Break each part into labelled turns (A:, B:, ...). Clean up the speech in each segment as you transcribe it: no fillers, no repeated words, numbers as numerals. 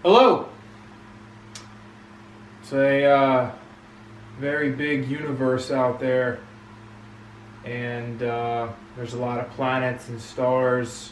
A: Hello! It's a very big universe out there, and there's a lot of planets and stars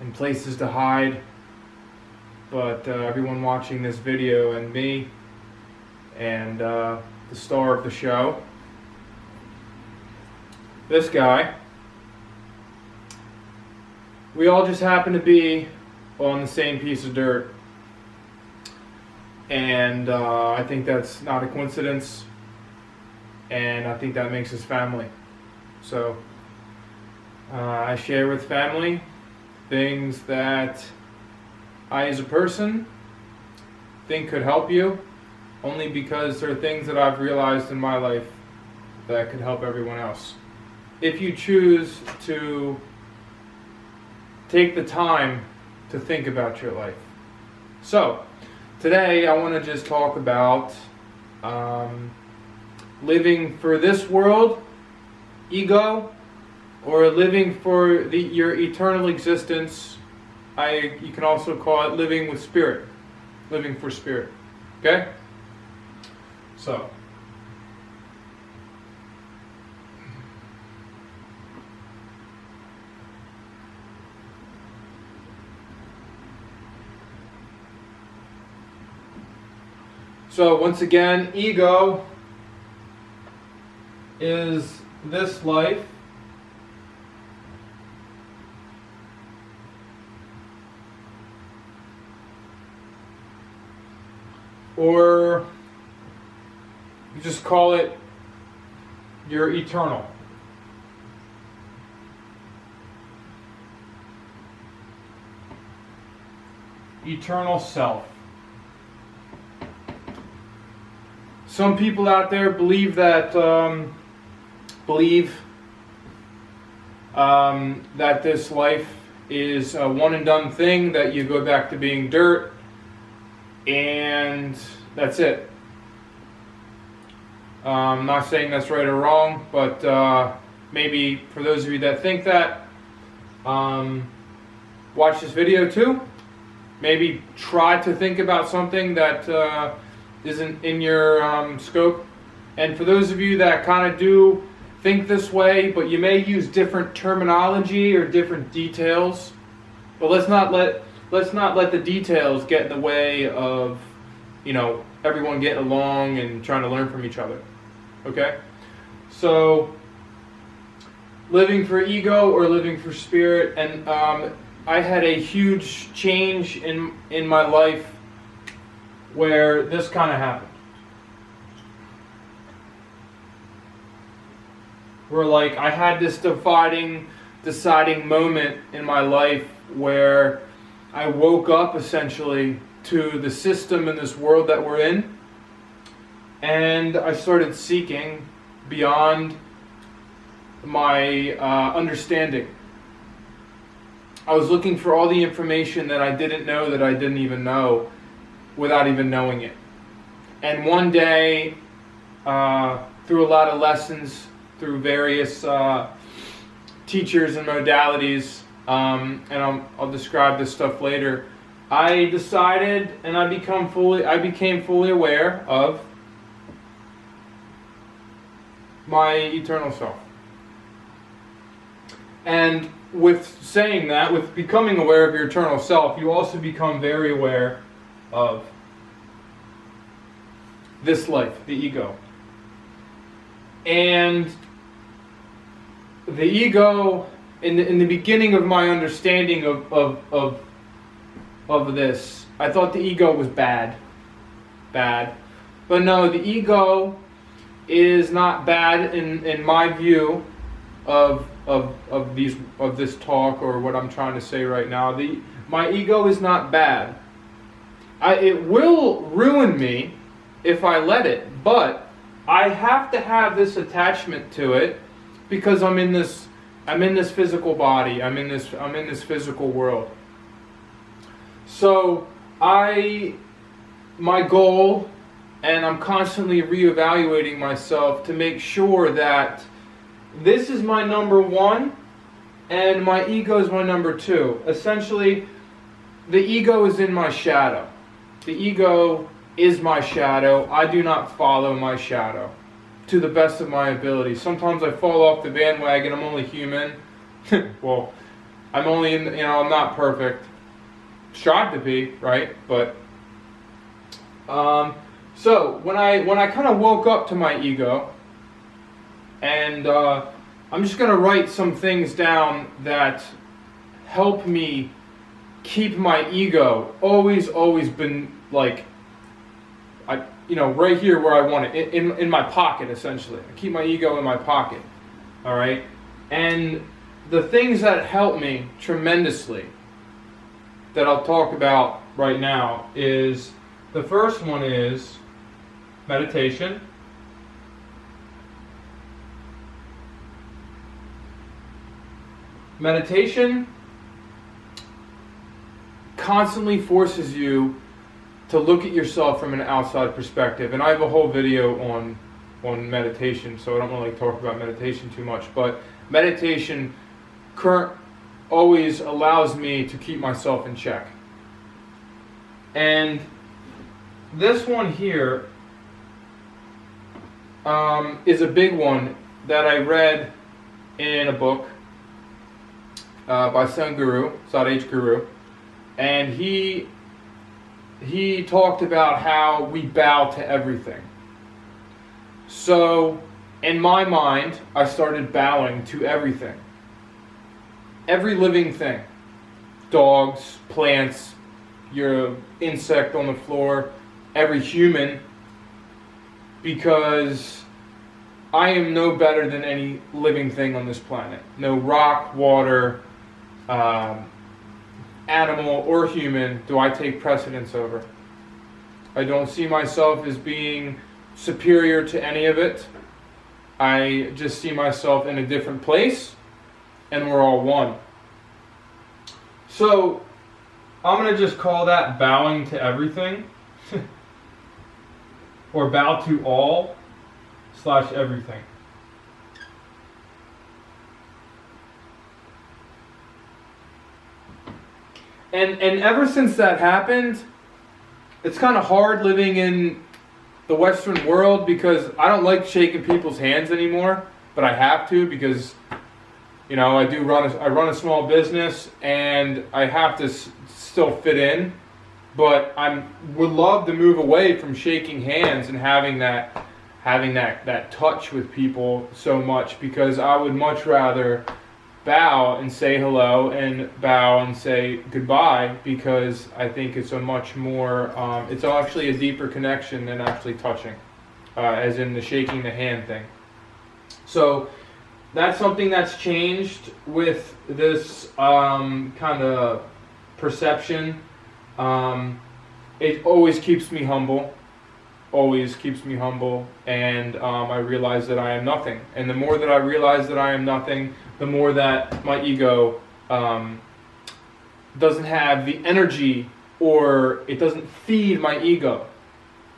A: and places to hide. But everyone watching this video and me and the star of the show, this guy, we all just happen to be on the same piece of dirt. And I think that's not a coincidence, and I think that makes us family. So I share with family things that I as a person think could help you, only because they're things that I've realized in my life that could help everyone else. If you choose to take the time to think about your life. So today I want to just talk about living for this world, ego, or living for your eternal existence. You can also call it living with spirit, living for spirit. Okay? So once again, ego is this life. Or you just call it your eternal. Eternal self. Some people out there believe that that this life is a one and done thing, that you go back to being dirt and that's it. I'm not saying that's right or wrong, but maybe for those of you that think that, watch this video too. Maybe try to think about something that isn't in your scope. And for those of you that kind of do think this way, but you may use different terminology or different details, but let's not let the details get in the way of, everyone getting along and trying to learn from each other. Okay? So living for ego or living for spirit. And I had a huge change in my life where this kind of happened. Where I had this deciding moment in my life where I woke up essentially to the system in this world that we're in, and I started seeking beyond my understanding. I was looking for all the information that I didn't know that I didn't even know, without even knowing it. And one day, through a lot of lessons, through various teachers and modalities, and I'll describe this stuff later, I decided and I became fully aware of my eternal self. And with saying that, with becoming aware of your eternal self, you also become very aware of this life, the ego. And the ego, in the beginning of my understanding of this, I thought the ego was bad. But no, the ego is not bad in my view of this talk, or what I'm trying to say right now. My ego is not bad. It will ruin me if I let it, but I have to have this attachment to it because I'm in this physical body. I'm in this physical world. So my goal, and I'm constantly reevaluating myself to make sure that this is my number one and my ego is my number two. Essentially, the ego is in my shadow. The ego is my shadow. I do not follow my shadow to the best of my ability. Sometimes I fall off the bandwagon. I'm only human. Well, I'm only in, I'm not perfect. Strive to be, right? But so when I kind of woke up to my ego, and I'm just gonna write some things down that help me keep my ego always been like, right here where I want it, in my pocket, essentially. I keep my ego in my pocket, all right? And the things that help me tremendously that I'll talk about right now is, the first one is meditation. Meditation constantly forces you to look at yourself from an outside perspective. And I have a whole video on meditation, so I don't really talk about meditation too much. But meditation always allows me to keep myself in check. And this one here is a big one that I read in a book by Sadhguru, Guru, and he talked about how we bow to everything. So in my mind, I started bowing to everything. Every living thing. Dogs, plants, your insect on the floor, every human, because I am no better than any living thing on this planet. No rock, water, animal, or human do I take precedence over. I don't see myself as being superior to any of it. I just see myself in a different place, and we're all one. So I'm going to just call that bowing to everything, or bow to all / everything. And ever since that happened, it's kind of hard living in the Western world, because I don't like shaking people's hands anymore, but I have to, because I run a small business, and I have to still fit in. But I would love to move away from shaking hands and having that touch with people so much, because I would much rather bow and say hello and bow and say goodbye, because I think it's a much more, it's actually a deeper connection than actually touching, as in the shaking the hand thing. So that's something that's changed with this kind of perception. It always keeps me humble. And I realize that I am nothing. And the more that I realize that I am nothing, the more that my ego doesn't have the energy, or it doesn't feed my ego.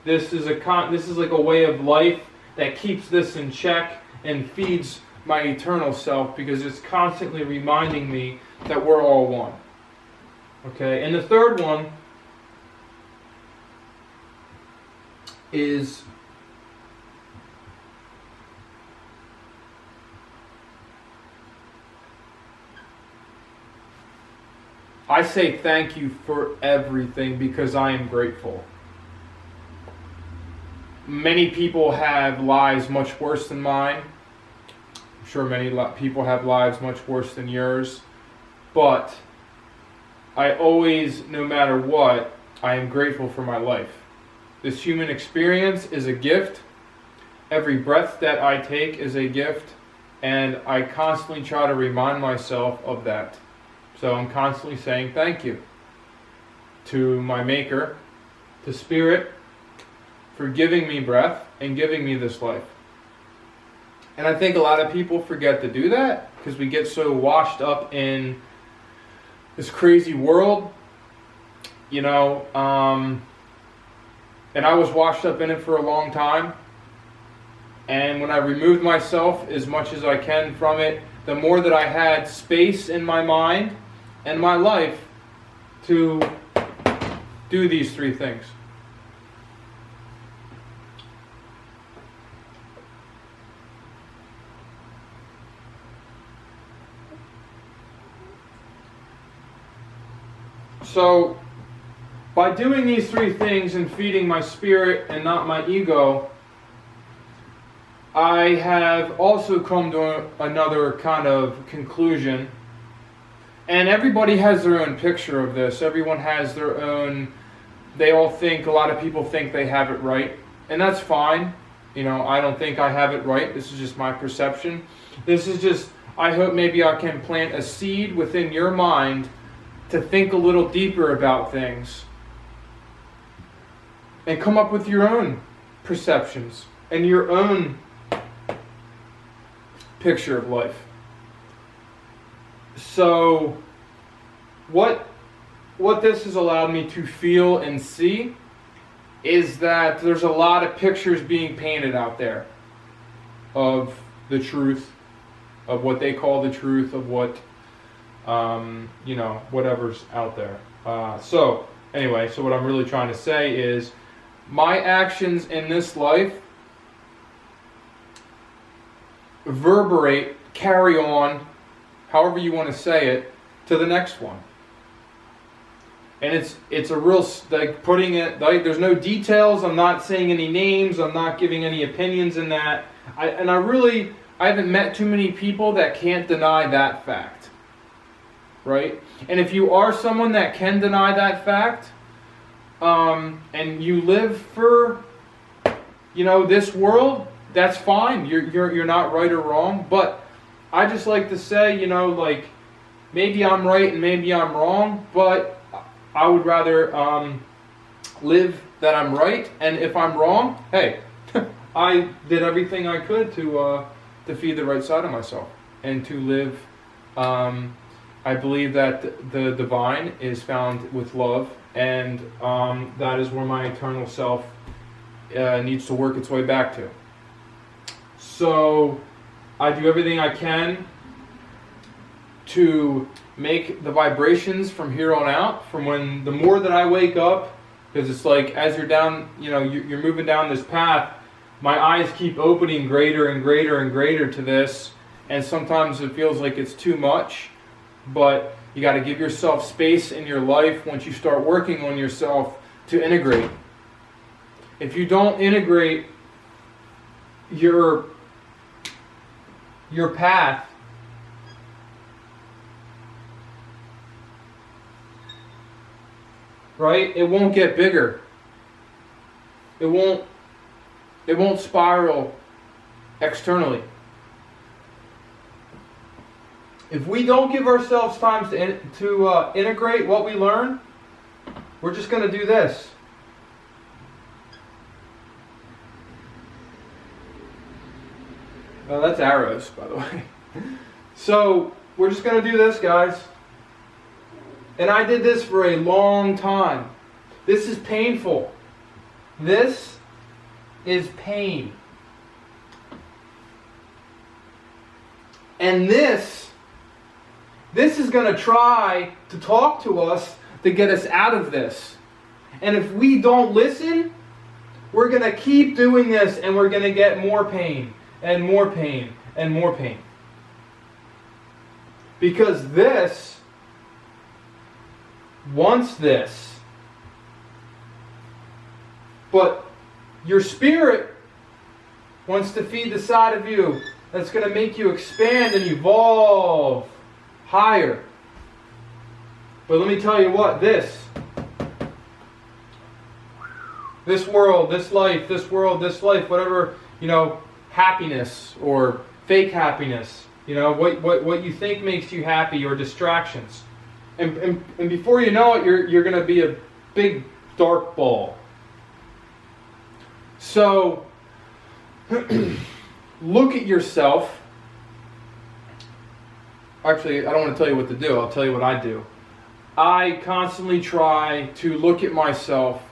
A: This is like a way of life that keeps this in check and feeds my eternal self, because it's constantly reminding me that we're all one. Okay, and the third one is I say thank you for everything, because I am grateful. Many people have lives much worse than mine. I'm sure many people have lives much worse than yours. But I always, no matter what, I am grateful for my life. This human experience is a gift. Every breath that I take is a gift. And I constantly try to remind myself of that. So I'm constantly saying thank you to my Maker, to Spirit, for giving me breath and giving me this life. And I think a lot of people forget to do that, because we get so washed up in this crazy world, and I was washed up in it for a long time. And when I removed myself as much as I can from it, the more that I had space in my mind and my life to do these three things. So, by doing these three things and feeding my spirit and not my ego, I have also come to another kind of conclusion. And everybody has their own picture of this. Everyone has their own, they all think, a lot of people think they have it right. And that's fine. You know, I don't think I have it right. This is just my perception. This is just, I hope maybe I can plant a seed within your mind to think a little deeper about things and come up with your own perceptions and your own picture of life. So what this has allowed me to feel and see is that there's a lot of pictures being painted out there of the truth, of what they call the truth, of what you know, whatever's out there. So anyway, so what I'm really trying to say is my actions in this life reverberate, carry on, however you want to say it, to the next one. And it's a real, like, putting it, like, there's no details, I'm not saying any names, I'm not giving any opinions in that. I haven't met too many people that can't deny that fact. Right? And if you are someone that can deny that fact, and you live for, you know, this world, that's fine. You're not right or wrong. But I just like to say, you know, like, maybe I'm right and maybe I'm wrong, but I would rather live that I'm right. And if I'm wrong, hey, I did everything I could to feed the right side of myself and to live. I believe that the divine is found with love, and that is where my eternal self needs to work its way back to. So I do everything I can to make the vibrations from here on out, from when the more that I wake up, because it's like as you're down, you know, you're moving down this path, my eyes keep opening greater and greater and greater to this, and sometimes it feels like it's too much. But you got to give yourself space in your life once you start working on yourself to integrate. If you don't integrate your path, right? It won't get bigger. It won't spiral externally. If we don't give ourselves time to integrate what we learn, we're just going to do this. Oh, that's arrows, by the way. So, we're just going to do this, guys. And I did this for a long time. This is painful. This is pain. And this is going to try to talk to us to get us out of this. And if we don't listen, we're going to keep doing this, and we're going to get more pain and more pain and more pain. Because this wants this. But your spirit wants to feed the side of you that's going to make you expand and evolve higher. But let me tell you what, this world, this life, whatever, you know, happiness or fake happiness, you know, what you think makes you happy, or distractions. And before you know it, you're going to be a big dark ball. So look at yourself. Actually, I don't want to tell you what to do. I'll tell you what I do. I constantly try to look at myself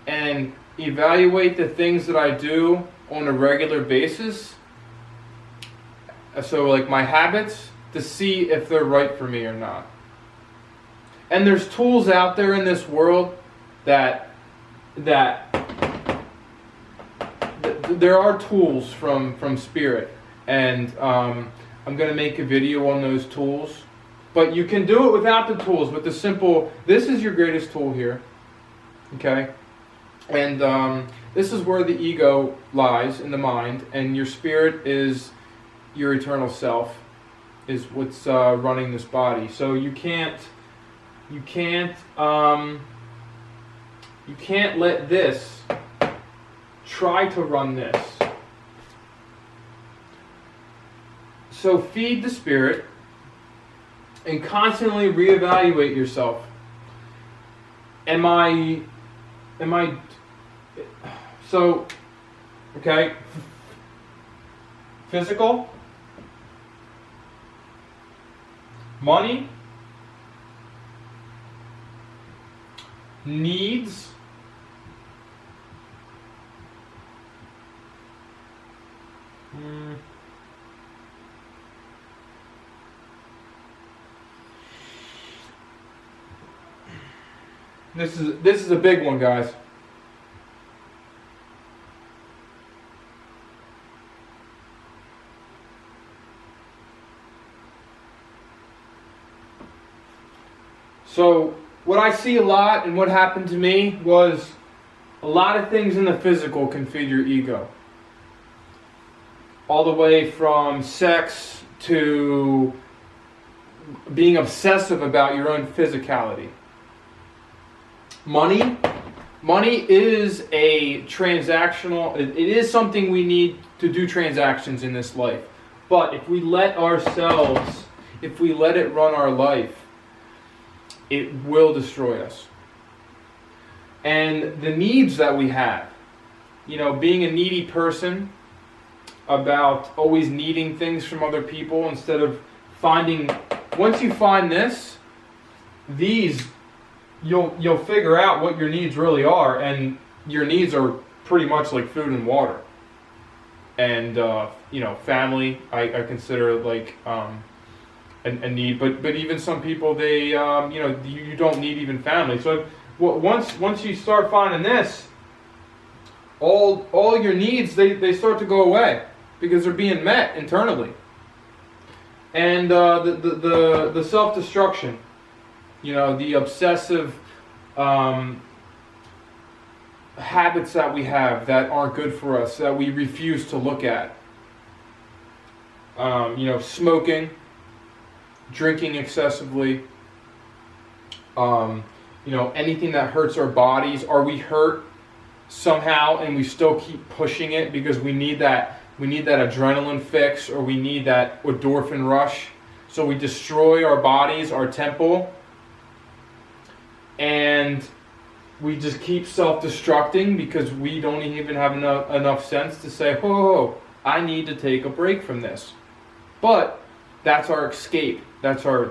A: and evaluate the things that I do on a regular basis. So like my habits, to see if they're right for me or not. And there's tools out there in this world that there are tools from Spirit, and I'm going to make a video on those tools. But you can do it without the tools, with the simple, this is your greatest tool here, okay? And this is where the ego lies, in the mind, and your spirit is your eternal self, is what's running this body. So you can't let this try to run this. So feed the spirit and constantly reevaluate yourself. Am I so, okay, physical, money, needs, this is a big one, guys. So what I see a lot, and what happened to me, was a lot of things in the physical can feed your ego. All the way from sex to being obsessive about your own physicality. Money is a transactional, it is something we need to do transactions in this life. But if we let it run our life, it will destroy us. And the needs that we have, being a needy person, about always needing things from other people instead of once you find you'll figure out what your needs really are, and your needs are pretty much like food and water. And family, I consider like a need, but even some people, they you don't need even family. So once you start finding this, all your needs, they start to go away because they're being met internally. And the self-destruction, the obsessive habits that we have that aren't good for us, that we refuse to look at. Smoking, drinking excessively, anything that hurts our bodies. Are we hurt somehow and we still keep pushing it because we need that adrenaline fix, or we need that endorphin rush? So we destroy our bodies, our temple, and we just keep self-destructing because we don't even have enough sense to say, "Oh, I need to take a break from this." But that's our escape. That's our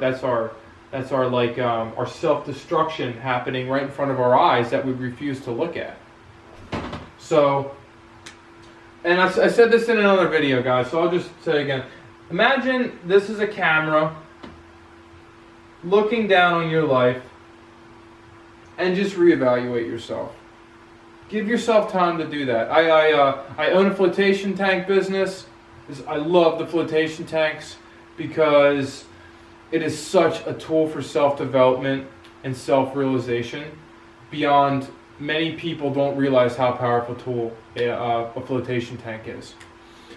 A: self-destruction happening right in front of our eyes that we refuse to look at. So, and I said this in another video, guys, so I'll just say again. Imagine this is a camera looking down on your life, and just reevaluate yourself. Give yourself time to do that. I own a flotation tank business. I love the flotation tanks because it is such a tool for self-development and self-realization. Beyond, many people don't realize how powerful a tool a flotation tank is.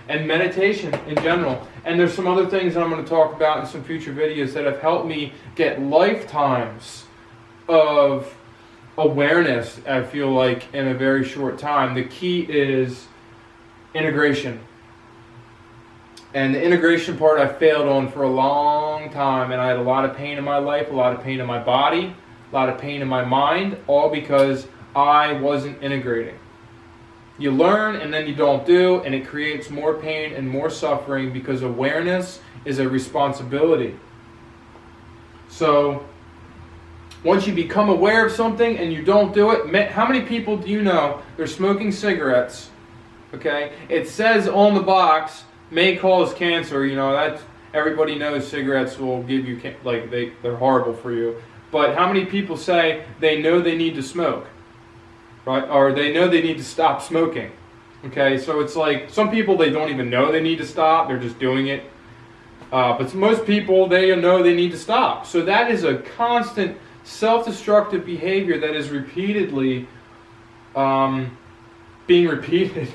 A: And meditation in general. And there's some other things that I'm going to talk about in some future videos that have helped me get lifetimes of awareness, I feel like, in a very short time. The key is integration. And the integration part I failed on for a long time, and I had a lot of pain in my life, a lot of pain in my body, a lot of pain in my mind, all because I wasn't integrating. You learn and then you don't do, and it creates more pain and more suffering because awareness is a responsibility. So once you become aware of something and you don't do it, how many people do you know they're smoking cigarettes? Okay, it says on the box, may cause cancer. That's, everybody knows cigarettes will give you, they're horrible for you. But how many people say they know they need to smoke? right? Or they know they need to stop smoking. Okay, so it's like some people, they don't even know they need to stop, they're just doing it. But most people, they know they need to stop. So that is a constant self-destructive behavior that is repeatedly being repeated.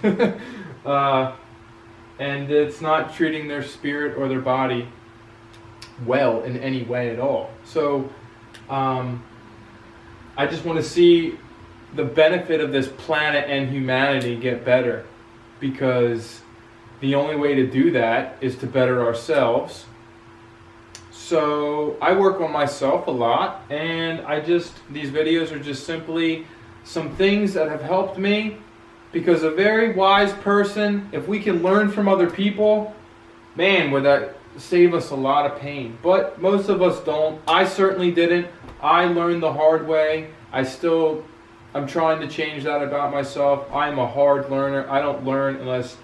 A: And it's not treating their spirit or their body well in any way at all. So I just want to see the benefit of this planet and humanity get better, because the only way to do that is to better ourselves. So I work on myself a lot, and these videos are just simply some things that have helped me, because a very wise person, if we can learn from other people, man, would that save us a lot of pain. But most of us don't. I certainly didn't. I learned the hard way. I'm trying to change that about myself. I'm a hard learner. I don't learn unless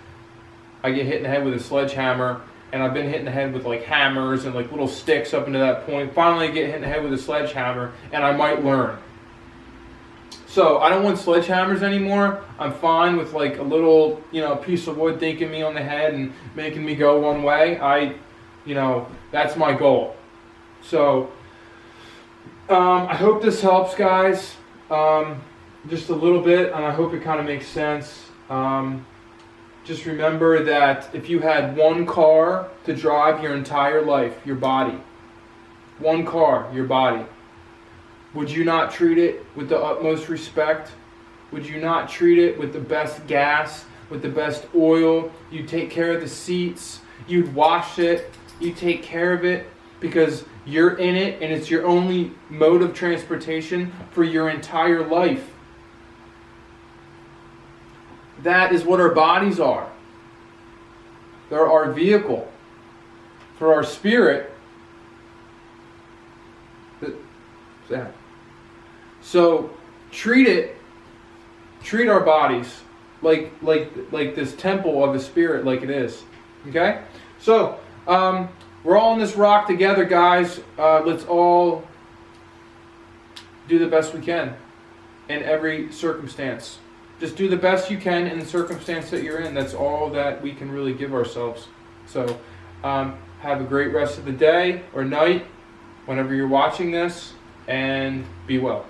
A: I get hit in the head with a sledgehammer, and I've been hit in the head with like hammers and like little sticks up into that point. Finally I get hit in the head with a sledgehammer, and I might learn. So I don't want sledgehammers anymore. I'm fine with like a little, piece of wood dinking me on the head and making me go one way. That's my goal. So I hope this helps, guys. Just a little bit, and I hope it kind of makes sense. Just remember that if you had one car to drive your entire life, your body, one car, your body, would you not treat it with the utmost respect? Would you not treat it with the best gas, with the best oil? You'd take care of the seats, you'd wash it, you take care of it, because you're in it and it's your only mode of transportation for your entire life. That is what our bodies are. They're our vehicle. For our spirit, that. So treat our bodies like this temple of the spirit, like it is. Okay? So we're all on this rock together, guys. Let's all do the best we can in every circumstance. Just do the best you can in the circumstance that you're in. That's all that we can really give ourselves. So have a great rest of the day or night whenever you're watching this, and be well.